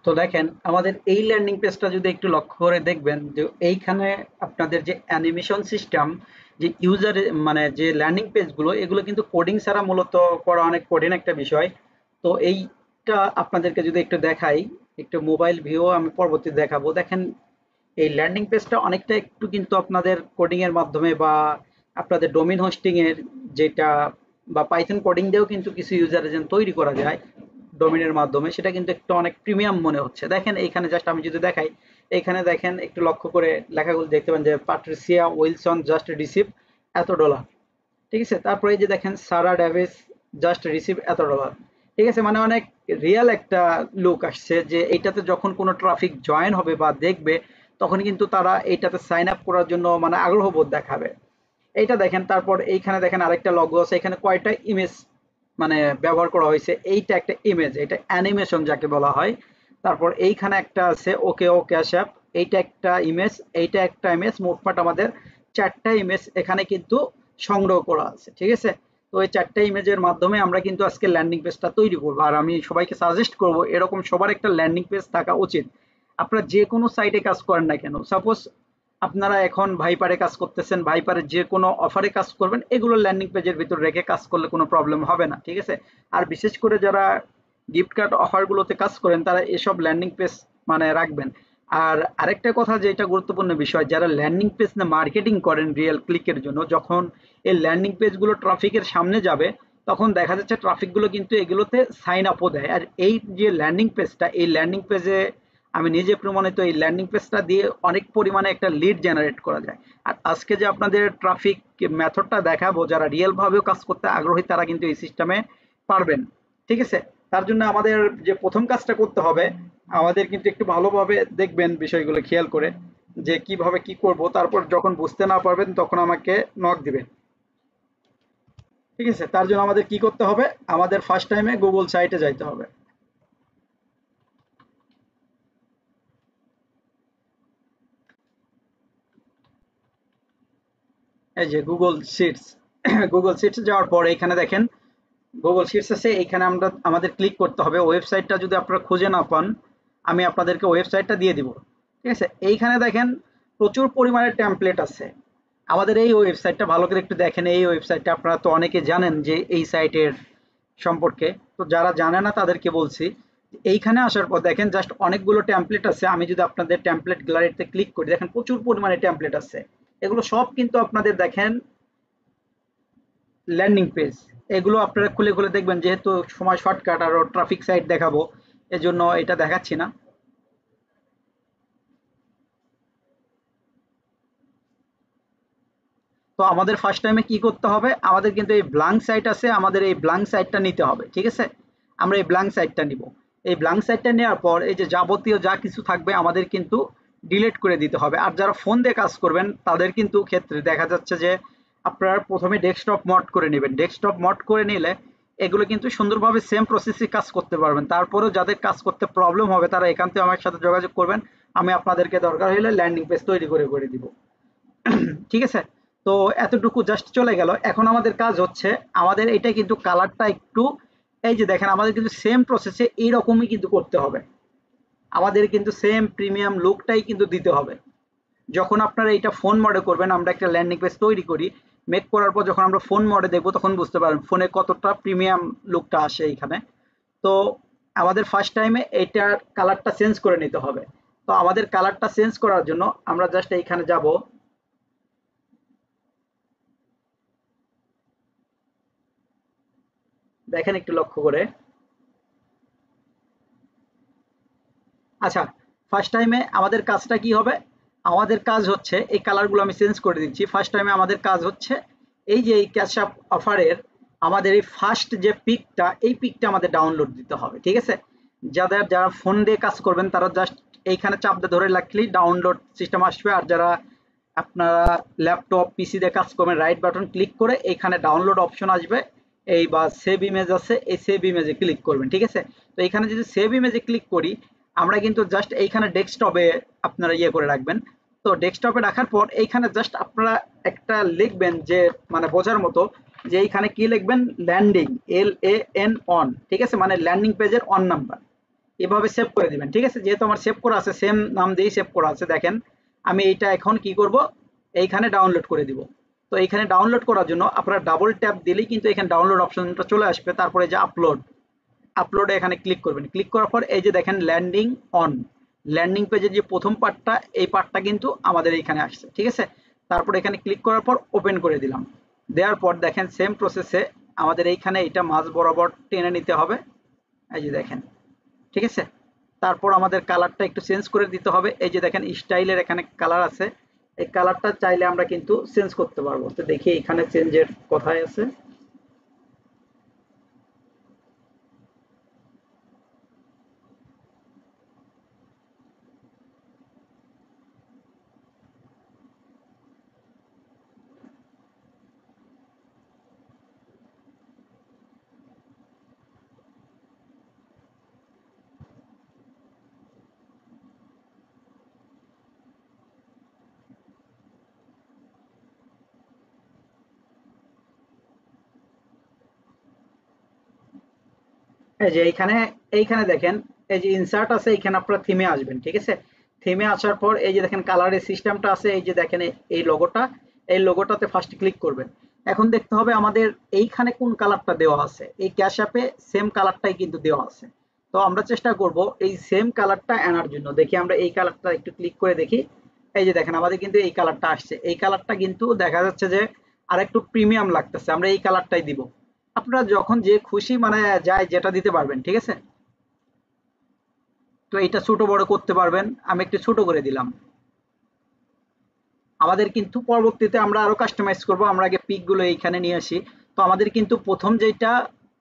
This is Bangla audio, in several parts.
তো দেখেন আমাদের এই ল্যান্ডিং পেজটা যদি একটু লক্ষ্য করে দেখবেন যে এইখানে আপনাদের যে অ্যানিমেশন সিস্টেম, যে ইউজার মানে যে ল্যান্ডিং পেজগুলো এগুলো কিন্তু কোডিং ছাড়া মূলত করা অনেক কঠিন একটা বিষয়। তো এইটা আপনাদেরকে যদি একটু দেখাই, একটু মোবাইল ভিউ আমি পরবর্তীতে দেখাবো। দেখেন এই ল্যান্ডিং পেজটা অনেকটা একটু কিন্তু আপনাদের কোডিং এর মাধ্যমে বা আপনাদের ডোমেইন হোস্টিং এর যেটা বা পাইথন কোডিং দিয়েও কিন্তু কিছু ইউজার এজেন্ট তৈরি করা যায় ডোমেইনের মাধ্যমে, সেটা কিন্তু একটু অনেক প্রিমিয়াম মনে হচ্ছে। দেখেন এইখানে জাস্ট আমি যদি দেখাই, এখানে দেখেন একটু লক্ষ্য করে লেখাগুলো দেখতে পান যে পাট্রিসিয়া উইলসন জাস্ট রিসিভ $এত। ঠিক আছে, তারপরে এই যে দেখেন সারা ডেভিস জাস্ট রিসিভ $এত। ঠিক আছে, মানে অনেক রিয়েল একটা লুক আসছে যে এইটাতে যখন কোনো ট্রাফিক জয়েন হবে বা দেখবে তখন কিন্তু তারা এইটাতে সাইন আপ করার জন্য মানে আগ্রহ বোধ দেখাবে। এইটা দেখেন, তারপর এইখানে দেখেন আরেকটা লগো আছে, এখানে কয়টা ইমেজ মানে ব্যবহার করা হয়েছে। এইটা একটা ইমেজ, এটা অ্যানিমেশন যাকে বলা হয়। তারপর এইখানে একটা আছে ওকে ও ক্যাশ অ্যাপ, এইটা একটা ইমেজ, এইটা একটা ইমেজ, মোটমাট আমাদের চারটা ইমেজ এখানে কিন্তু সংগ্রহ করা আছে। ঠিক আছে, তো এই চারটা ইমেজের মাধ্যমে আমরা কিন্তু আজকে ল্যান্ডিং পেজটা তৈরি করবো। আর আমি সবাইকে সাজেস্ট করব এরকম সবার একটা ল্যান্ডিং পেজ থাকা উচিত। আপনারা যে কোনো সাইটে কাজ করেন না কেন, সাপোজ আপনারা এখন ভাইপারে কাজ করতেছেন, ভাইপারের যে কোনো অফারে কাজ করবেন, এগুলো ল্যান্ডিং পেজের ভিতর রেখে কাজ করলে কোনো প্রবলেম হবে না। ঠিক আছে, আর বিশেষ করে যারা গিফট কার্ড অফারগুলোতে কাজ করেন তারা এসব ল্যান্ডিং পেজ মানে রাখবেন। আর আরেকটা কথা যেটা গুরুত্বপূর্ণ বিষয়, যারা ল্যান্ডিং পেজ না মার্কেটিং করেন রিয়েল ক্লিকের জন্য, যখন এই ল্যান্ডিং পেজগুলো ট্রাফিকের সামনে যাবে তখন দেখা যাচ্ছে ট্রাফিকগুলো কিন্তু এগুলোতে সাইন আপও দেয়। আর এই যে ল্যান্ডিং পেজটা, এই ল্যান্ডিং পেজে আমি নিজে প্রমাণিত, এই ল্যান্ডিং পেজটা দিয়ে অনেক পরিমাণে একটা লিড জেনারেট করা যায়। আর আজকে যে আপনাদের ট্রাফিক মেথডটা দেখাবো, যারা রিয়েল ভাবেও কাজ করতে আগ্রহী তারা কিন্তু এই সিস্টেমে পারবেন। ঠিক আছে, তার জন্য আমাদের যে প্রথম কাজটা করতে হবে, আমাদের কিন্তু একটু ভালোভাবে দেখবেন বিষয়গুলো খেয়াল করে যে কিভাবে কি করব। তারপর যখন বুঝতে না পারবেন তখন আমাকে নক দিবেন। ঠিক আছে, তার জন্য আমাদের কি করতে হবে, আমাদের ফার্স্ট টাইমে গুগল সাইটে যাইতে হবে। এই যে গুগল শিটস, গুগল শিটস যাওয়ার পর এখানে দেখেন গুগল শিটস আছে, এখানে আমরা আমাদের ক্লিক করতে হবে। ওয়েবসাইটটা যদি আপনারা খুঁজে না পান আমি আপনাদেরকে ওয়েবসাইটটা দিয়ে দিব। ঠিক আছে, এইখানে দেখেন প্রচুর পরিমাণে টেমপ্লেট আছে। আমাদের এই ওয়েবসাইটটা ভালো করে একটু দেখেন। এই ওয়েবসাইটটা আপনারা তো অনেকে জানেন যে এই সাইটের সম্পর্কে, তো যারা জানে না তাদেরকে বলছি। এইখানে আসার পর দেখেন জাস্ট অনেকগুলো টেমপ্লেট আছে। আমি যদি আপনাদের টেমপ্লেট গ্যালারিতে ক্লিক করি দেখেন প্রচুর পরিমাণে টেমপ্লেট আছে। এগুলো সব কিন্তু আপনাদের দেখেন ল্যান্ডিং পেজ। এগুলো আপনারা খুলে খুলে দেখবেন, যেহেতু সময় শর্টকাট আর ট্রাফিক সাইট দেখাবো এজন্য এটা দেখাচ্ছি না। তো আমাদের ফার্স্ট টাইমে কি করতে হবে, আমাদের কিন্তু এই ব্ল্যাঙ্ক সাইট আছে, আমাদের এই ব্ল্যাঙ্ক সাইটটা নিতে হবে। ঠিক আছে, আমরা এই ব্ল্যাঙ্ক সাইটটা নিব। এই ব্ল্যাঙ্ক সাইটটা নেওয়ার পর এই যে যাবতীয় যা কিছু থাকবে আমাদের কিন্তু ডিলিট করে দিতে হবে। আর যারা ফোন দিয়ে কাজ করবেন তাদের কিন্তু ক্ষেত্রে দেখা যাচ্ছে যে আপনারা প্রথমে ডেস্কটপ মড করে নেবেন। ডেস্কটপ মড করে নিলে এগুলো কিন্তু সুন্দরভাবে সেম প্রসেসে কাজ করতে পারবেন। তারপরেও যাদের কাজ করতে প্রবলেম হবে তারা এখান থেকে আমার সাথে যোগাযোগ করবেন, আমি আপনাদেরকে দরকার হলে ল্যান্ডিং পেজ তৈরি করে দিব। ঠিক আছে, তো এতটুকু জাস্ট চলে গেল। এখন আমাদের কাজ হচ্ছে আমাদের এটা কিন্তু কালারটা একটু, এই যে দেখেন আমাদের কিন্তু সেম প্রসেসে এইরকমই কিন্তু করতে হবে। আমাদের কিন্তু সেম প্রিমিয়াম লুকটাই কিন্তু দিতে হবে। যখন আপনারা এটা ফোন মোডে করবেন, আমরা একটা ল্যান্ডিং পেজ তৈরি করি, মেক করার পর যখন আমরা ফোন মোডে দেখবো তখন বুঝতে পারবেন ফোনে কতটা প্রিমিয়াম লুকটা আসে এইখানে। তো আমাদের ফার্স্ট টাইমে এইটার কালারটা চেঞ্জ করে নিতে হবে। তো আমাদের কালারটা চেঞ্জ করার জন্য আমরা জাস্ট এইখানে যাব। দেখেন একটু লক্ষ্য করে। আচ্ছা, ফার্স্ট টাইমে আমাদের কাজটা কি হবে, আমাদের কাজ হচ্ছে এই কালারগুলো আমি চেঞ্জ করে দিচ্ছি। ফার্স্ট টাইমে আমাদের কাজ হচ্ছে এই যে এই ক্যাশ আপ অফারের আমাদের এই ফার্স্ট যে পিকটা, এই পিকটা আমাদের ডাউনলোড দিতে হবে। ঠিক আছে, যারা ফোন দিয়ে কাজ করবেন তারা জাস্ট এইখানে চাপ দিয়ে ধরে রাখলেই ডাউনলোড সিস্টেম আসবে। আর যারা আপনারা ল্যাপটপ পিসি দিয়ে কাজ করবেন রাইট বাটন ক্লিক করে এইখানে ডাউনলোড অপশন আসবে, এই বা সেভ ইমেজ আছে, এই সেভ ইমেজে ক্লিক করবেন। ঠিক আছে, তো এখানে যদি সেভ ইমেজে ক্লিক করি আমরা কিন্তু জাস্ট এইখানে ডেস্কটপে আপনারা ইয়ে করে রাখবেন। তো ডেস্কটপে রাখার পর এইখানে জাস্ট আপনারা একটা লিখবেন যে মানে বোঝার মতো, যে এইখানে কি লিখবেন, ল্যান্ডিং, LAN অন। ঠিক আছে, মানে ল্যান্ডিং পেজের অন নাম্বার। এভাবে সেভ করে দিবেন, ঠিক আছে। যেহেতু আমার সেভ করা আছে, সেম নাম দিয়েই সেভ করা আছে, দেখেন আমি এইটা এখন কি করব, এইখানে ডাউনলোড করে দিব। তো এইখানে ডাউনলোড করার জন্য আপনারা ডাবল ট্যাপ দিলেই কিন্তু এখানে ডাউনলোড অপশনটা চলে আসবে। তারপরে যে আপলোড, আপলোডে এখানে ক্লিক করবেন। ক্লিক করার পর এই যে দেখেন ল্যান্ডিং অন, ল্যান্ডিং পেজের যে প্রথম পার্টটা, এই পার্টটা কিন্তু আমাদের এইখানে আসছে, ঠিক আছে। তারপর এখানে ক্লিক করার পর ওপেন করে দিলাম। দেওয়ার পর দেখেন সেম প্রসেসে আমাদের এইখানে এটা মাঝ বরাবর টেনে নিতে হবে, এই যে দেখেন, ঠিক আছে। তারপর আমাদের কালারটা একটু চেঞ্জ করে দিতে হবে। এই যে দেখেন স্টাইলের এখানে কালার আছে, এই কালারটা চাইলে আমরা কিন্তু চেঞ্জ করতে পারবো। তো দেখি এখানে চেঞ্জের কোথায় আছে। এই যে এইখানে, এইখানে দেখেন এই যে ইনসার্ট আছে, এইখানে আপনারা থিমে আসবেন, ঠিক আছে। থিমে আসার পর এই যে দেখেন কালারের সিস্টেমটা আছে, এই যে দেখেন এই লোগোটা, এই লোগোটাতে ফার্স্ট ক্লিক করবেন। এখন দেখতে হবে আমাদের এইখানে কোন কালারটা দেওয়া আছে। এই ক্যাশ অ্যাপে সেম কালারটাই কিন্তু দেওয়া আছে। তো আমরা চেষ্টা করব এই সেম কালারটা আনার জন্য। দেখি আমরা এই কালারটা একটু ক্লিক করে দেখি। এই যে দেখেন আমাদের কিন্তু এই কালারটা আসছে। এই কালারটা কিন্তু দেখা যাচ্ছে যে আরেকটু প্রিমিয়াম লাগতেছে, আমরা এই কালারটাই দিব। আপনারা যখন যে খুশি মানে যায় যেটা দিতে পারবেন, ঠিক আছে। তো এটা ছোট বড় করতে পারবেন, আমি একটু ছোট করে দিলাম। আমাদের কিন্তু পরবর্তীতে আমরা আরো কাস্টমাইজ করব, আমরা আগে পিক গুলো এইখানে নিয়ে আসি। তো আমাদের কিন্তু প্রথম যেটা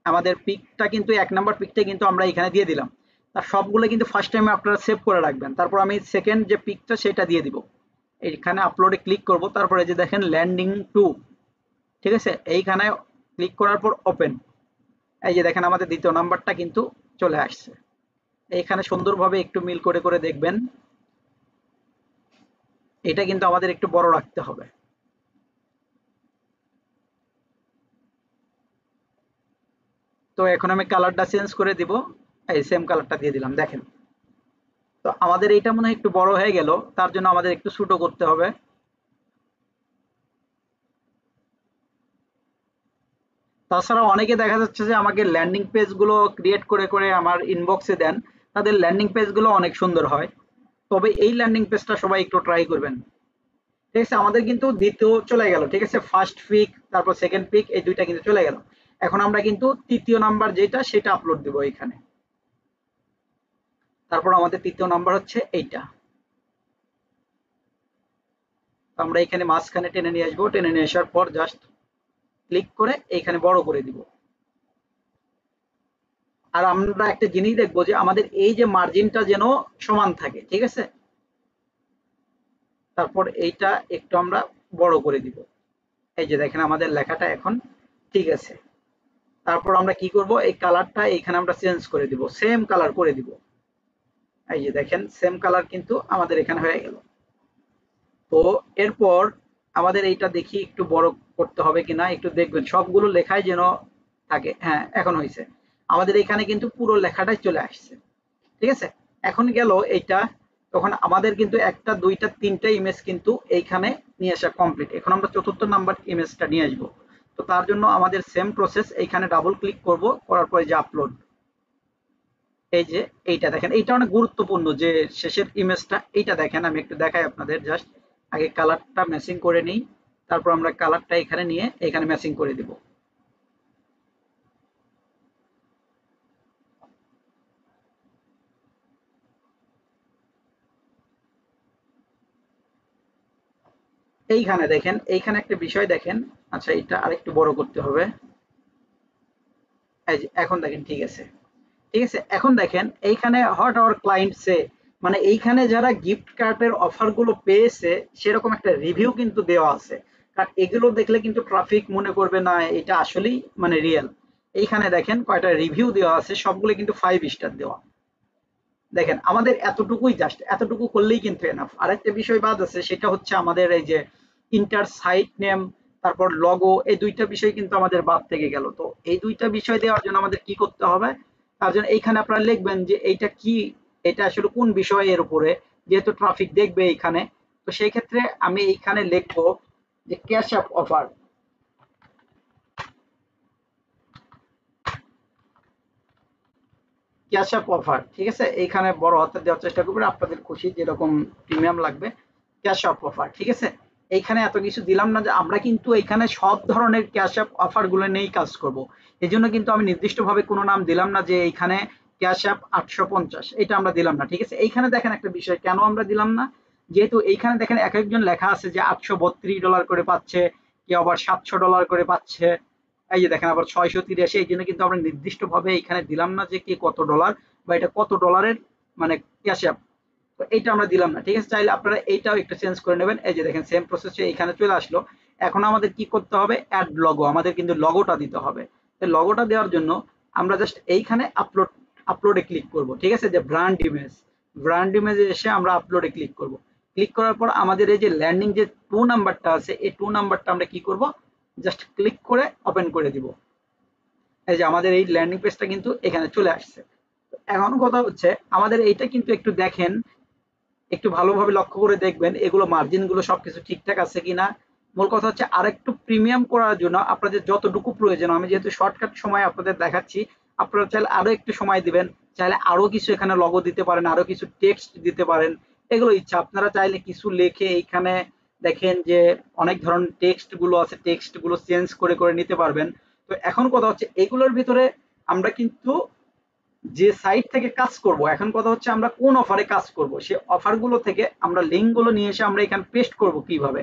আমাদের পিকটা কিন্তু ১ নাম্বার পিকটা কিন্তু আমরা এখানে দিয়ে দিলাম। তার সবগুলো কিন্তু ফার্স্ট টাইমে আপনারা সেভ করে রাখবেন। তারপর আমি সেকেন্ড যে পিকটা সেটা দিয়ে দিব। এইখানে আপলোডে ক্লিক করব, তারপরে যে দেখেন ল্যান্ডিং টু, ঠিক আছে। এইখানে ক্লিক করার পর ওপেন, এই যে দেখেন আমাদের দ্বিতীয় নাম্বারটা কিন্তু চলে আসছে। এইখানে সুন্দরভাবে একটু মিল করে করে দেখবেন। এটা কিন্তু আমাদের একটু বড় রাখতে হবে। তো এখন আমি কালারটা চেঞ্জ করে দিব, এই সেম কালারটা দিয়ে দিলাম, দেখেন। তো আমাদের এইটা মনে হয় একটু বড় হয়ে গেল, তার জন্য আমাদের একটু ছোট করতে হবে। তাছাড়া অনেকে দেখা যাচ্ছে যে আমাকে ল্যান্ডিং পেজ গুলো ক্রিয়েট করে করে আমার ইনবক্সে দেন, তাদের ল্যান্ডিং পেজ গুলো অনেক সুন্দর হয়। তবে এই ল্যান্ডিং পেজটা সবাই একটু ট্রাই করবেন, ঠিক আছে। আমাদের কিন্তু দ্বিতীয় চলে গেল, ঠিক আছে। ফার্স্ট পিক তারপর সেকেন্ড পিক, এই দুইটা কিন্তু চলে গেল। এখন আমরা কিন্তু তৃতীয় নাম্বার যেটা সেটা আপলোড দিব এখানে। তারপর আমাদের তৃতীয় নাম্বার হচ্ছে এইটা। তো আমরা এখানে মাঝখানে টেনে নিয়ে আসবো, টেনে নিয়ে আসার পর জাস্ট ক্লিক করে এইখানে বড় করে দিব। আর আমরা একটা জিনিস দেখবো যে আমাদের এই যে মার্জিনটা যেন সমান থাকে, ঠিক আছে। তারপর এইটা একটু আমরা বড় করে দিব। এই যে দেখেন আমাদের লেখাটা এখন ঠিক আছে। তারপর আমরা কি করব, এই কালারটা এখানে আমরা চেঞ্জ করে দিব, সেম কালার করে দিব। এই যে দেখেন সেম কালার কিন্তু আমাদের এখানে হয়ে গেল। তো এরপর আমাদের এইটা দেখি একটু বড় করতে হবে কিনা, একটু দেখবেন সবগুলো লেখাই যেন থাকে। হ্যাঁ, এখন হয়েছে। আমাদের এখানে কিন্তু পুরো লেখাটাই চলে আসছে, ঠিক আছে। এখন গেল এইটা, তখন আমাদের কিন্তু একটা দুইটা তিনটা ইমেজ কিন্তু এইখানে নিয়ে আসা কমপ্লিট। এখন আমরা চতুর্থ নাম্বার ইমেজটা নিয়ে আসবো। তো তার জন্য আমাদের সেম প্রসেস, এইখানে ডাবল ক্লিক করব, করার পরে যে আপলোড, এই যে এইটা দেখেন, এইটা অনেক গুরুত্বপূর্ণ যে শেষের ইমেজটা, এইটা দেখেন। আমি একটু দেখাই আপনাদের, জাস্ট আগে কালারটা ম্যাচিং করে নিই। তারপর আমরা কালারটা এখানে নিয়ে এখানে ম্যাচিং করে দিব। এইখানে দেখেন, এইখানে একটা বিষয় দেখেন। আচ্ছা, এটা আরেকটু বড় করতে হবে। এই যে এখন দেখেন ঠিক আছে, ঠিক আছে। এখন দেখেন এইখানে হোয়াট আওয়ার ক্লায়েন্ট সে, মানে এইখানে যারা গিফট কার্ডের অফার গুলো পেয়েছে সেরকম একটা রিভিউ কিন্তু দেওয়া আছে। কারণ এগুলো দেখলে কিন্তু ট্রাফিক মনে করবে না এটা আসলেই মানে রিয়েল। এইখানে দেখেন কয়টা রিভিউ দেওয়া আছে, সবগুলো কিন্তু 5 স্টার দেওয়া। দেখেন আমাদের এতটুকুই, জাস্ট এতটুকু করলেই কিন্তু এনাফ। আরেকটা বিষয় বাদ আছে, সেটা হচ্ছে আমাদের এই যে ইন্টার সাইট নেম, তারপর লগো, এই দুইটা বিষয় কিন্তু আমাদের বাদ থেকে গেল। তো এই দুইটা বিষয় দেওয়ার জন্য আমাদের কি করতে হবে, তার জন্য এইখানে আপনারা লিখবেন যে এইটা কি, এটা আসলে কোন বিষয়ের উপরে, যেহেতু ট্রাফিক দেখবে এইখানে। তো সেই ক্ষেত্রে আমি এইখানে লিখবো যে cash app offer, cash app offer, ঠিক আছে। এইখানে বড় হাতে দেওয়ার চেষ্টা করবেন, আপনাদের খুশি যেরকম প্রিমিয়াম লাগবে। ক্যাশ অ্যাপ অফার, ঠিক আছে। এইখানে এত কিছু দিলাম না, যে আমরা কিন্তু এইখানে সব ধরনের ক্যাশ অ্যাপ অফার গুলো নিয়েই কাজ করব। এই জন্য কিন্তু আমি নির্দিষ্টভাবে কোনো নাম দিলাম না যে এইখানে ক্যাশ অ্যাপ 850, এটা আমরা দিলাম না, ঠিক আছে। এইখানে দেখেন একটা বিষয় কেন আমরা দিলাম না, যেহেতু এইখানে দেখেন এক একজন লেখা আছে যে $832 করে পাচ্ছে, কেউ আবার $700 করে পাচ্ছে, এই যে দেখেন আবার 683, এই জন্য কিন্তু আমরা নির্দিষ্ট ভাবে এখানে দিলাম না যে কি কত ডলার বা এটা কত ডলারের মানে ক্যাশ অ্যাপ। তো এইটা আমরা দিলাম না, ঠিক আছে। চাইলে আপনারা এইটাও একটু চেঞ্জ করে নেবেন। এই যে দেখেন সেম প্রসেসে এখানে চলে আসলো। এখন আমাদের কি করতে হবে, অ্যাড লগো, আমাদের কিন্তু লগোটা দিতে হবে। তো লগোটা দেওয়ার জন্য আমরা জাস্ট এইখানে আপলোডে ক্লিক করব, ঠিক আছে। যে ব্র্যান্ড ইমেজে এসে আমরা আপলোডে ক্লিক করব। ক্লিক করার পর আমাদের এই যে ল্যান্ডিং যে 2 নাম্বারটা আছে, এই 2 নাম্বারটা আমরা কি করব, জাস্ট ক্লিক করে ওপেন করে দিব। এই যে আমাদের এই ল্যান্ডিং পেজটা কিন্তু এখানে চলে আসছে। এখন কথা হচ্ছে আমাদের এইটা কিন্তু একটু দেখেন, একটু ভালোভাবে লক্ষ্য করে দেখবেন এগুলো মার্জিন গুলো সবকিছু ঠিকঠাক আছে কিনা। মূল কথা হচ্ছে আরেকটু প্রিমিয়াম করার জন্য আপনাদের যতটুকু প্রয়োজন, আমি যেহেতু শর্টকাট সময় আপনাদের দেখাচ্ছি, আপনারা চাইলে আরো একটু সময় দিবেন, চাইলে আরো কিছু এখানে লগো দিতে পারেন, আরো কিছু টেক্সট দিতে পারেন, এগুলো ইচ্ছা। আপনারা চাইলে কিছু লেখে এইখানে দেখেন যে অনেক ধরনের টেক্সট গুলো আছে, টেক্সট গুলো চেঞ্জ করে করে নিতে পারবেন। তো এখন কথা হচ্ছে এগুলোর ভিতরে আমরা কিন্তু যে সাইট থেকে কাজ করব, এখন কথা হচ্ছে আমরা কোন অফারে কাজ করব, সে অফারগুলো থেকে আমরা লিঙ্ক গুলো নিয়ে এসে আমরা এখানে পেস্ট করব কিভাবে।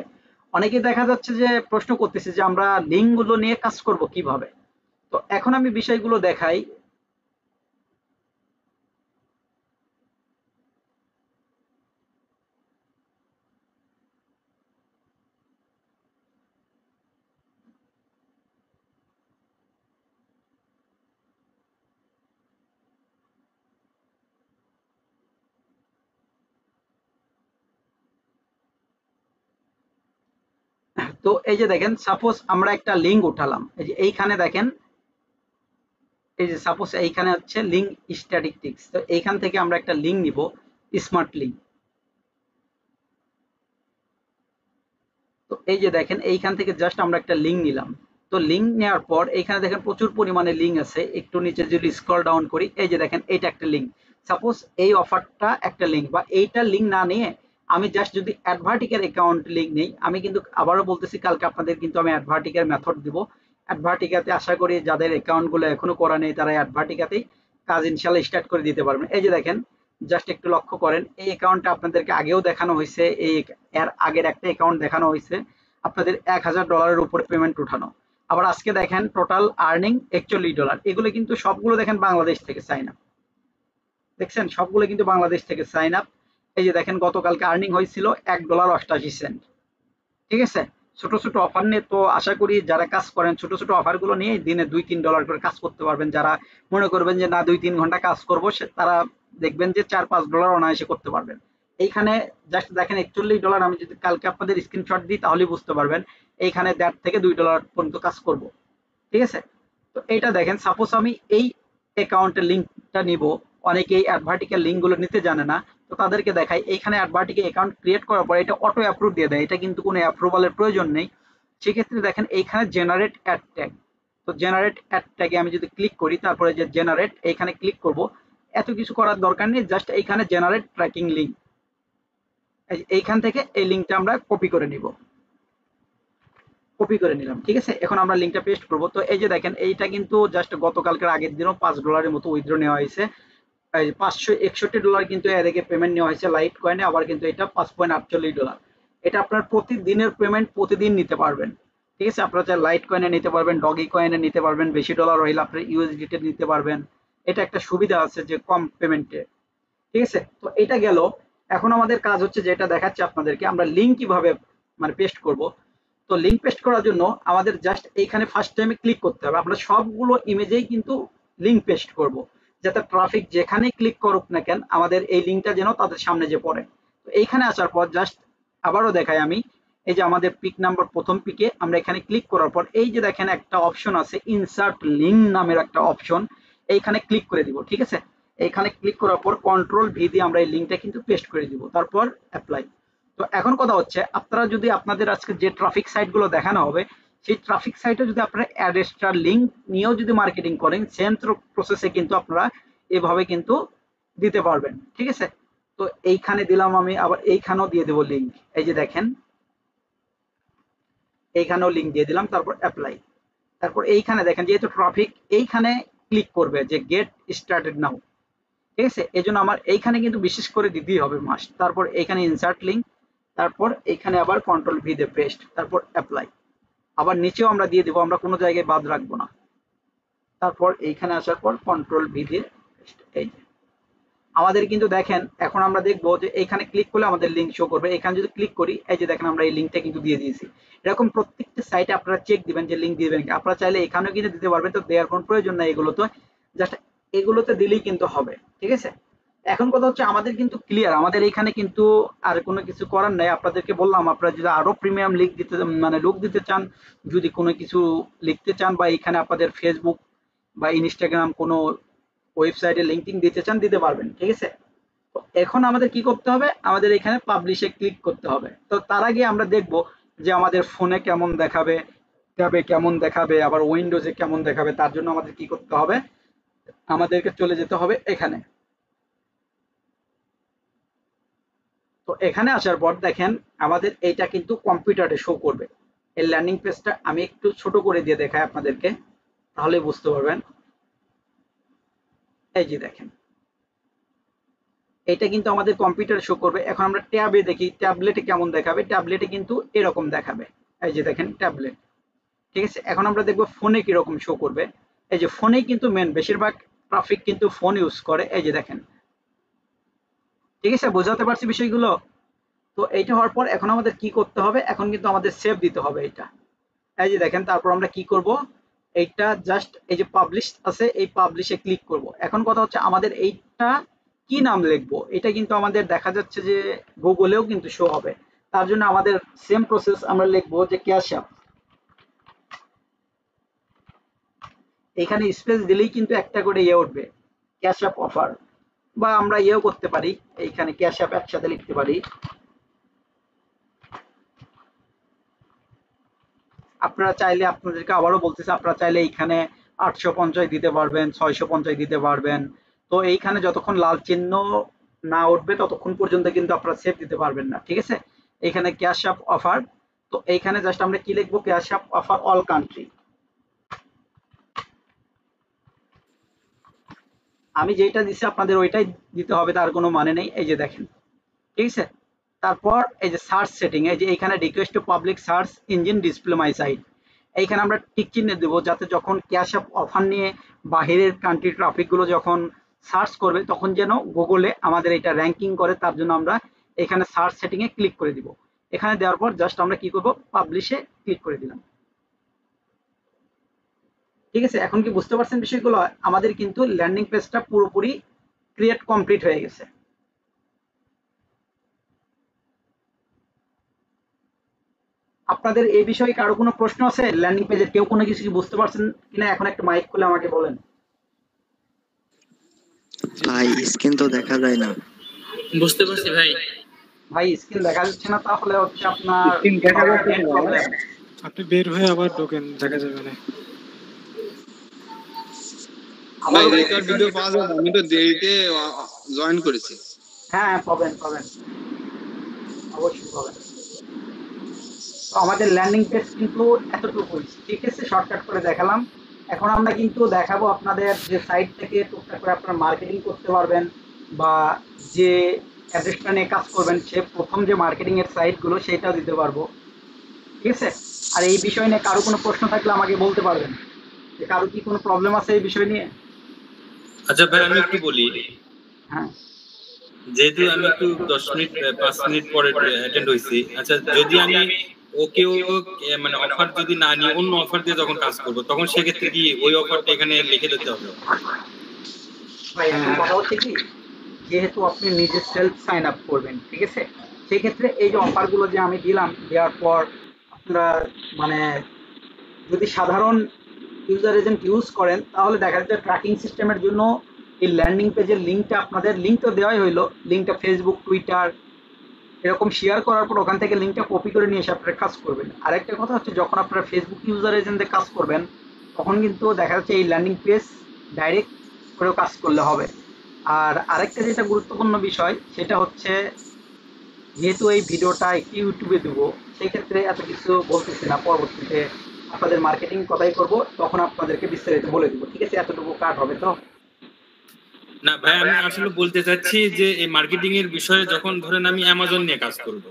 অনেকে দেখা যাচ্ছে যে প্রশ্ন করতেছে যে আমরা লিঙ্ক গুলো নিয়ে কাজ করব কিভাবে। তো এখন আমি বিষয়গুলো দেখাই। তো এই যে দেখেন সাপোজ আমরা একটা লিঙ্ক উঠালাম, এই যে এইখানে দেখেন, এই যে সাপোজ এইখানে হচ্ছে লিঙ্ক স্ট্যাটিস্টিক্স, তো এইখান থেকে আমরা একটা লিঙ্ক নিব, স্মার্ট লিঙ্ক। তো এই যে দেখেন এইখান থেকে জাস্ট আমরা একটা লিঙ্ক নিলাম। তো লিঙ্ক নেওয়ার পর এইখানে দেখেন প্রচুর পরিমাণে লিঙ্ক আছে, একটু নিচে যদি স্ক্রল ডাউন করি, এই যে দেখেন এইটা একটা লিঙ্ক। সাপোজ এই অফারটা একটা লিঙ্ক, বা এইটা লিঙ্ক না নিয়ে আমি জাস্ট যদি অ্যাডভার্টিকের অ্যাকাউন্ট লিঙ্ক নেই, আমি কিন্তু আবারও বলতেছি কালকে আপনাদের কিন্তু আমি অ্যাডভার্টিকের মেথড দিব। অ্যাডভার্টিকাতে আশা করি যাদের অ্যাকাউন্ট গুলো এখনো করা নেই তারা অ্যাডভার্টিকাতেই কাজ ইনশাল্লাহ স্টার্ট করে দিতে পারবেন। এই যে দেখেন জাস্ট একটু লক্ষ্য করেন, এই অ্যাকাউন্টটা আপনাদেরকে আগেও দেখানো হয়েছে, এই এর আগের একটা অ্যাকাউন্ট দেখানো হয়েছে আপনাদের $1000 উপরে পেমেন্ট উঠানো। আবার আজকে দেখেন টোটাল আর্নিং $41, এগুলো কিন্তু সবগুলো দেখেন বাংলাদেশ থেকে সাইন আপ, দেখছেন সবগুলো কিন্তু বাংলাদেশ থেকে সাইন আপ। এই যে দেখেন গতকালকে আর্নিং হয়েছিল $1.88। ঠিক আছে। ছোট ছোট অফার নিয়ে তো আশা করি যারা কাজ করেন ছোট ছোট অফার গুলো নিয়ে দিনে $2-3 করে কাজ করতে পারবেন। যারা মনে করবেন যে না 2-3 ঘন্টা কাজ করবো, তারা দেখবেন যে $4-5 অনায়াসে করতে পারবেন। এইখানে জাস্ট দেখেন $41, আমি যদি কালকে আপনাদের স্ক্রিনশট দিই তাহলে বুঝতে পারবেন। এইখানে $1.5 থেকে $2 পর্যন্ত কাজ করব, ঠিক আছে। তো এইটা দেখেন সাপোজ আমি এই অ্যাকাউন্টের লিঙ্কটা নিব, অনেকেই অ্যাডভার্টিক্যাল লিঙ্ক গুলো নিতে জানে না, তো তাদেরকে দেখাই এইখানে অ্যাডভার্টিক্যাল অ্যাকাউন্ট ক্রিয়েট করার পর এটা অটো অ্যাপ্রুভ দিয়ে দেয়, এটা কিন্তু কোনো অ্যাপ্রুভালের প্রয়োজন নেই। সেক্ষেত্রে দেখেন এইখানে জেনারেট অ্যাড ট্যাগ, তো জেনারেট অ্যাড ট্যাগে আমি যদি ক্লিক করি, তারপরে যে জেনারেট এইখানে ক্লিক করব, এত কিছু করার দরকার নেই, জাস্ট এইখানে জেনারেট ট্র্যাকিং লিঙ্ক, এইখান থেকে এই লিঙ্কটা আমরা কপি করে নিব, কপি করে নিলাম, ঠিক আছে। এখন আমরা লিঙ্কটা পেস্ট করব। তো এই যে দেখেন এইটা কিন্তু জাস্ট গতকালকের আগের দিনও $5 মতো উইথড্র নেওয়া হয়েছে। এই $561 কিন্তু এদিকে পেমেন্ট নেওয়া হয়েছে লাইট কয়েনে, আবার কিন্তু এটা $5.48। এটা আপনার প্রতিদিনের পেমেন্ট প্রতিদিন নিতে পারবেন, ঠিক আছে। আপনারা চাই লাইট কয়েনে নিতে পারবেন, ডগি কয়েনে নিতে পারবেন, বেশি ডলার হইলে আপনার ইউএসডিতে নিতে পারবেন। এটা একটা সুবিধা আছে যে কম পেমেন্টে, ঠিক আছে। তো এটা গেল। এখন আমাদের কাজ হচ্ছে যেটা দেখাচ্ছে আপনাদেরকে, আমরা লিঙ্ক কিভাবে মানে পেস্ট করব। তো লিঙ্ক পেস্ট করার জন্য আমাদের জাস্ট এইখানে ফার্স্ট টাইমে ক্লিক করতে হবে। আমরা সবগুলো ইমেজেই কিন্তু লিঙ্ক পেস্ট করব, যাতে ট্রাফিক যেখানেই ক্লিক করুক না কেন আমাদের এই লিঙ্কটা যেন তাদের সামনে যে পড়ে। তো এইখানে আসার পর জাস্ট আবারও দেখাই আমি, এই যে আমাদের পিক নাম্বার প্রথম পিকে আমরা এখানে ক্লিক করার পর এই যে দেখেন একটা অপশন আছে ইনসার্ট লিঙ্ক নামের একটা অপশন, এইখানে ক্লিক করে দিব, ঠিক আছে। এইখানে ক্লিক করার পর কন্ট্রোল ভি দিয়ে আমরা এই লিঙ্কটা কিন্তু পেস্ট করে দিব, তারপর অ্যাপ্লাই। তো এখন কথা হচ্ছে, আপনারা যদি আপনাদের আজকে যে ট্রাফিক সাইট গুলো দেখানো হবে, সেই ট্রাফিক সাইটে যদি আপনারা অ্যাড এক্সট্রা লিঙ্ক নিয়েও যদি মার্কেটিং করেন, সেম প্রসেসে কিন্তু আপনারা এভাবে কিন্তু দিতে পারবেন, ঠিক আছে। তো এইখানে দিলাম আমি, আবার এইখানেও দিয়ে দেবো লিঙ্ক, এই যে দেখেন এইখানেও লিঙ্ক দিয়ে দিলাম, তারপর অ্যাপ্লাই। তারপর এইখানে দেখেন যেহেতু ট্রাফিক, এইখানে ক্লিক করবে যে গেট স্টার্টেড নাও, ঠিক আছে। এই জন্য আমার এইখানে কিন্তু বিশেষ করে দিতেই হবে মাস্ট। তারপর এইখানে ইনসার্ট লিঙ্ক, তারপর এইখানে আবার কন্ট্রোল ভি দিয়ে পেস্ট, তারপর অ্যাপ্লাই। আবার নিচেও আমরা দিয়ে দিব, আমরা কোনো জায়গায় বাদ রাখবো না। তারপর এইখানে আসার পর কন্ট্রোল ভি দিয়ে পেস্ট। এই যে আমাদের কিন্তু দেখেন এখন আমরা দেখবো যে এখানে ক্লিক করলে আমাদের লিঙ্ক শো করবে। এখানে যদি ক্লিক করি, এই যে দেখেন আমরা এই লিঙ্কটা কিন্তু দিয়ে দিয়েছি। এরকম প্রত্যেকটা সাইটে আপনারা চেক দিবেন যে লিঙ্ক দিবেন কি। আপনারা চাইলে এখানেও কিন্তু দিতে পারবেন, তো দেওয়ার কোনো প্রয়োজন নাই। এগুলো তো জাস্ট এগুলোতে দিলেই কিন্তু হবে, ঠিক আছে। এখন কথা হচ্ছে আমাদের কিন্তু ক্লিয়ার, আমাদের এখানে কিন্তু আর কোনো কিছু করার নাই। আপনাদেরকে বললাম আপনারা যদি আরো প্রিমিয়াম লিঙ্ক দিতে মানে লুক দিতে চান, যদি কোনো কিছু লিখতে চান, বা এখানে আপনাদের ফেসবুক বা ইনস্টাগ্রাম কোনো ওয়েবসাইটে লিঙ্কিং দিতে চান, দিতে পারবেন, ঠিক আছে। তো এখন আমাদের কি করতে হবে, আমাদের এখানে পাবলিশে ক্লিক করতে হবে। তো তার আগে আমরা দেখব যে আমাদের ফোনে কেমন দেখাবে, ট্যাবে কেমন দেখাবে, আবার উইন্ডোজে কেমন দেখাবে। তার জন্য আমাদের কি করতে হবে, আমাদেরকে চলে যেতে হবে এখানে। তো এখানে আসার পর দেখেন আমাদের এইটা কিন্তু কম্পিউটারে শো করবে। এই ল্যান্ডিং পেজটা আমি একটু ছোট করে দিয়ে দেখাই আপনাদেরকে, তাহলে বুঝতে পারবেন। এই যে দেখেন এটা কিন্তু আমাদের কম্পিউটারে শো করবে। এখন আমরা ট্যাবে দেখি ট্যাবলেটে কেমন দেখাবে। ট্যাবলেটে কিন্তু এরকম দেখাবে, এই যে দেখেন ট্যাবলেট, ঠিক আছে। এখন আমরা দেখবো ফোনে কিরকম শো করবে। এই যে ফোনেই কিন্তু মেন বেশিরভাগ ট্রাফিক কিন্তু ফোন ইউজ করে, এই যে দেখেন, ঠিক আছে। বোঝাতে পারছি বিষয়গুলো। তো এইটা হওয়ার পর এখন আমাদের কি করতে হবে, এখন কিন্তু আমাদের সেভ দিতে হবে এটা। এই যে দেখেন তারপর আমরা কি করব, এইটা জাস্ট এই যে পাবলিশ আছে, এই পাবলিশে ক্লিক করব। এখন কথা হচ্ছে আমাদের এইটা কি নাম লিখবো, এটা কিন্তু আমাদের দেখা যাচ্ছে যে গুগলেও কিন্তু শো হবে। তার জন্য আমাদের সেম প্রসেস, আমরা লিখবো যে ক্যাশ অ্যাপ। এখানে স্পেস দিলেই কিন্তু একটা করে ইয়ে উঠবে, ক্যাশ অ্যাপ অফার। বা আমরা ইয়েও করতে পারি, এইখানে ক্যাশ অ্যাপ একসাথে লিখতে পারি। আপনারা চাইলে, আপনাদেরকে আবারও বলতেছি, আপনারা চাইলে এইখানে 850 দিতে পারবেন, 650 দিতে পারবেন। তো এইখানে যতক্ষণ লাল চিহ্ন না উঠবে ততক্ষণ পর্যন্ত কিন্তু আপনারা সেভ দিতে পারবেন না, ঠিক আছে। এইখানে ক্যাশ অ্যাপ অফার, তো এইখানে জাস্ট আমরা কি লিখবো, cash app offer all country. আমি যেটা দিচ্ছি আপনাদের ওইটাই দিতে হবে, তার কোনো মানে নেই। এই যে দেখেন, ঠিক আছে। তারপর এই যে সার্চ সেটিং, এই যে এইখানে request to public search engine display my site, এইখানে আমরা টিক চিহ্ন দেবো, যাতে যখন ক্যাশ অফ অফার নিয়ে বাহিরের কান্ট্রি ট্রাফিকগুলো যখন সার্চ করবে তখন যেন গুগলে আমাদের এটা র্যাঙ্কিং করে। তার জন্য আমরা এখানে সার্চ সেটিংয়ে ক্লিক করে দিব। এখানে দেওয়ার পর জাস্ট আমরা কি করব, পাবলিশে ক্লিক করে দিলাম, ঠিক আছে। এখন কি বুঝতে পারছেন বিষয়গুলো, আমাদের কিন্তু ল্যান্ডিং পেজটা পুরোপুরি ক্রিয়েট কমপ্লিট হয়ে গেছে। আপনাদের এই বিষয়ে কারো কোনো প্রশ্ন আছে, ল্যান্ডিং পেজের কেউ কোনো কিছু কি বুঝতে পারছেন কিনা, এখন একটা মাইক খুলে আমাকে বলেন। ভাই স্ক্রিন তো দেখা যায় না। বুঝতে পারছি ভাই। ভাই স্ক্রিন দেখা যাচ্ছে না, তাহলে হচ্ছে আপনার স্ক্রিন দেখা যাচ্ছে নেট না, প্রবলেম। আপনি বের হয়ে আবার ঢোকেন, দেখা যাবে না। ভাই রেকর্ড ভিডিও পাওয়া যাবে? আমি তো দেরিতে জয়েন করেছি। হ্যাঁ পাবেন পাবেন, অবশ্যই পাবেন। তো আমাদের ল্যান্ডিং পেজ কিন্তু এতটুকুই, ঠিক আছে, শর্টকাট করে দেখালাম। এখন আমরা কিন্তু দেখাবো আপনাদের যে সাইট থেকে টুকটাক করে আপনারা মার্কেটিং করতে পারবেন, বা যে অ্যাড্রেসটা নিয়ে কাজ করবেন সে প্রথম যে মার্কেটিং এর সাইটগুলো সেটাও দিতে পারবো, ঠিক আছে। আর এই বিষয় নিয়ে কারো কোনো প্রশ্ন থাকলে আমাকে বলতে পারবেন, যে কারো কি কোনো প্রবলেম আছে এই বিষয় নিয়ে। আচ্ছা ভাই আমি একটু বলি, হ্যাঁ যেহেতু আমি একটু 10 মিনিট 5 মিনিট পরে অ্যাটেন্ড হয়েছি। আচ্ছা যদি আমি ওকেও মানে অফার যদি না নিয়ে অন্য অফার দিয়ে যখন কাজ করবো, তখন সেক্ষেত্রে কি ওই অফারটা এখানে লিখে দিতে হবে? ভাই এখন কথা হচ্ছে কি, যেহেতু আপনি নিজে সেলফ সাইন আপ করবেন, ঠিক আছে, সেই ক্ষেত্রে এই যে অফারগুলো যে আমি দিলাম, দেওয়ার পর আপনারা মানে যদি সাধারণ ইউজার এজেন্ট ইউজ করেন তাহলে দেখা যাচ্ছে ট্র্যাকিং সিস্টেমের জন্য এই ল্যান্ডিং পেজের লিঙ্কটা আপনাদের লিঙ্ক তো দেওয়াই হইলো, লিঙ্কটা ফেসবুক, টুইটার এরকম শেয়ার করার পর ওখান থেকে লিঙ্কটা কপি করে নিয়ে এসে আপনারা কাজ করবেন। আরেকটা কথা হচ্ছে যখন আপনারা ফেসবুক ইউজার এজেন্টে কাজ করবেন তখন কিন্তু দেখা যাচ্ছে এই ল্যান্ডিং পেজ ডাইরেক্ট করেও কাজ করলে হবে। আর আরেকটা যেটা গুরুত্বপূর্ণ বিষয় সেটা হচ্ছে যেহেতু এই ভিডিওটা একটি ইউটিউবে দেবো সেক্ষেত্রে এত কিছু বলতেছি না, পরবর্তীতে আপনাদের মার্কেটিং কথাই করব তখন আপনাদেরকে বিস্তারিত বলে দেবো, ঠিক আছে? এতটুকু কাট হবে তো? না ভাই, আমি আসলে বলতে চাচ্ছি যে এই মার্কেটিং এর বিষয়ে যখন ধরেন আমি অ্যামাজন নিয়ে কাজ করব,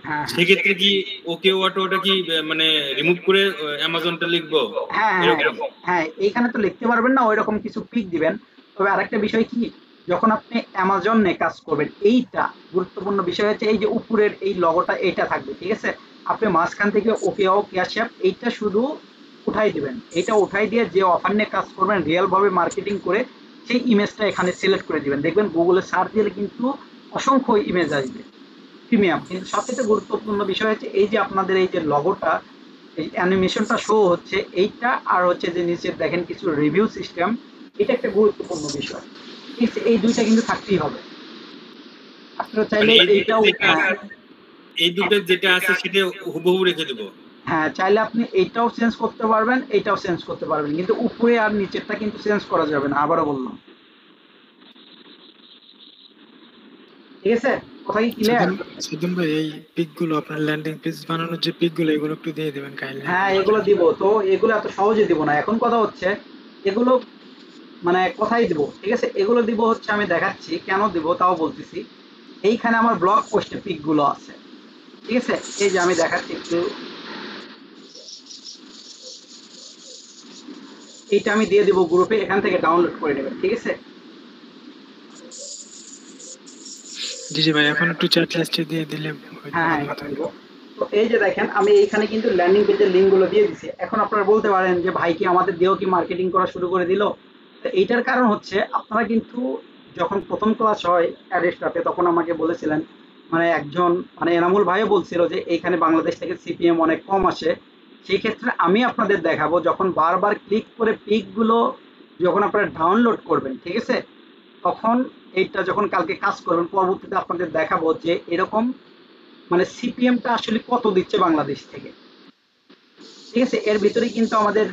হ্যাঁ সেক্ষেত্রে কি ওকে ওটা কি মানে রিমুভ করে অ্যামাজনটা লিখবো? হ্যাঁ হ্যাঁ এরকম? হ্যাঁ এইখানে তো লিখতে পারবেন না, ওইরকম কিছু পিক দিবেন। তবে আরেকটা বিষয় কি, যখন আপনি অ্যামাজন নিয়ে কাজ করবেন এইটা গুরুত্বপূর্ণ বিষয় হচ্ছে এই যে উপরের এই লগোটা এইটা থাকবে, ঠিক আছে? আপনি মাঝখান থেকে ওকে ও ক্যাশঅ্যাপ এইটা শুধু উঠাই দিবেন, এইটা উঠাই দিয়ে যে অফার নিয়ে কাজ করবেন রিয়েল ভাবে মার্কেটিং করে সেই ইমেজটা এখানে সিলেক্ট করে দিবেন। দেখবেন গুগলে সার্চ দিলে কিন্তু অসংখ্য ইমেজ আসবে প্রিমিয়াম। কিন্তু সবথেকে গুরুত্বপূর্ণ বিষয় হচ্ছে এই যে আপনাদের এই যে লগোটা, এই অ্যানিমেশনটা শো হচ্ছে এইটা, আর হচ্ছে যে নিচে দেখেন কিছু রিভিউ সিস্টেম, এটা একটা গুরুত্বপূর্ণ বিষয়, ঠিক আছে? এই দুইটা কিন্তু থাকতেই হবে। আপনারা চাইলে মানে এইটাও এই দুটো যেটা আছে সেটা হুবহু রেখে দেবো? হ্যাঁ চাইলে আপনি এইটাও চেঞ্জ করতে পারবেন, এইটাও চেঞ্জ করতে পারবেন, কিন্তু উপরে আর নিচেরটা কিন্তু চেঞ্জ করা যাবে না, আবারও বললাম, ঠিক আছে? কথা কি ক্লিয়ার? সেদিন ভাই এই পিক গুলো আপনার ল্যান্ডিং পেজ বানানোর যে পিক গুলো এগুলো একটু দিয়ে দিবেন কাইন্ডলি। হ্যাঁ এগুলো দিব, তো এগুলো এত সহজে দিব না। এখন কথা হচ্ছে এগুলো মানে কোথায় দিব, ঠিক আছে? এগুলো দিব হচ্ছে আমি দেখাচ্ছি কেন দিব তাও বলতেছি। এইখানে আমার ব্লগ পোস্টে পিক গুলো আছে, ঠিক আছে? এই যে আমি দেখাচ্ছি একটু, এইটা আমি দিয়ে দিব গ্রুপে, এখান থেকে ডাউনলোড করে নেবেন, ঠিক আছে? জি জি ভাই, এখন একটু চ্যাট লিস্টে দিয়ে দিলে হ্যাঁ ভালো এখানে হতো। দিব। তো এই যে দেখেন আমি এইখানে কিন্তু ল্যান্ডিং পেজের লিঙ্ক গুলো দিয়ে দিছি। এখন আপনারা বলতে পারেন যে ভাই কি আমাদের দিয়েও কি মার্কেটিং করা শুরু করে দিল? তো এইটার কারণ হচ্ছে আপনারা কিন্তু যখন প্রথম ক্লাস হয় অ্যাডেস্টাতে তখন আমাকে বলেছিলেন, মানে একজন মানে এনামুল ভাইও বলছিল যে এইখানে বাংলাদেশ থেকে সিপিএম অনেক কম আসে। সেই ক্ষেত্রে আমি আপনাদের দেখাবো যখন বারবার ক্লিক করে পিক গুলো যখন আপনারা ডাউনলোড করবেন, ঠিক আছে? তখন এইটা যখন কালকে কাজ করবেন পরবর্তীতে আপনাদের দেখাবো যে এরকম মানে সিপিএমটা আসলে কত দিচ্ছে বাংলাদেশ থেকে, ঠিক আছে? এর ভিতরে কিন্তু আমাদের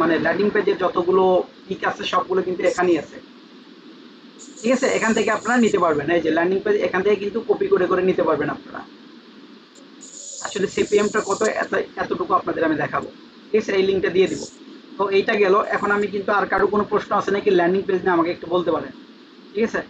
মানে ল্যান্ডিং পেজের যতগুলো পিক আছে সবগুলো কিন্তু এখানেই আছে, ঠিক আছে? এখান থেকে আপনারা নিতে পারবেন, এই যে ল্যান্ডিং পেজ এখান থেকে কিন্তু কপি করে করে নিতে পারবেন আপনারা। আসলে সিপিএমটা কত এতটুকু আপনাদের আমি দেখাবো, ঠিক আছে? এই লিঙ্কটা দিয়ে দিব। তো এইটা গেল। এখন আমি কিন্তু আর কারো কোনো প্রশ্ন আছে নাকি ল্যান্ডিং পেজ নিয়ে আমাকে একটু বলতে পারেন, ঠিক আছে?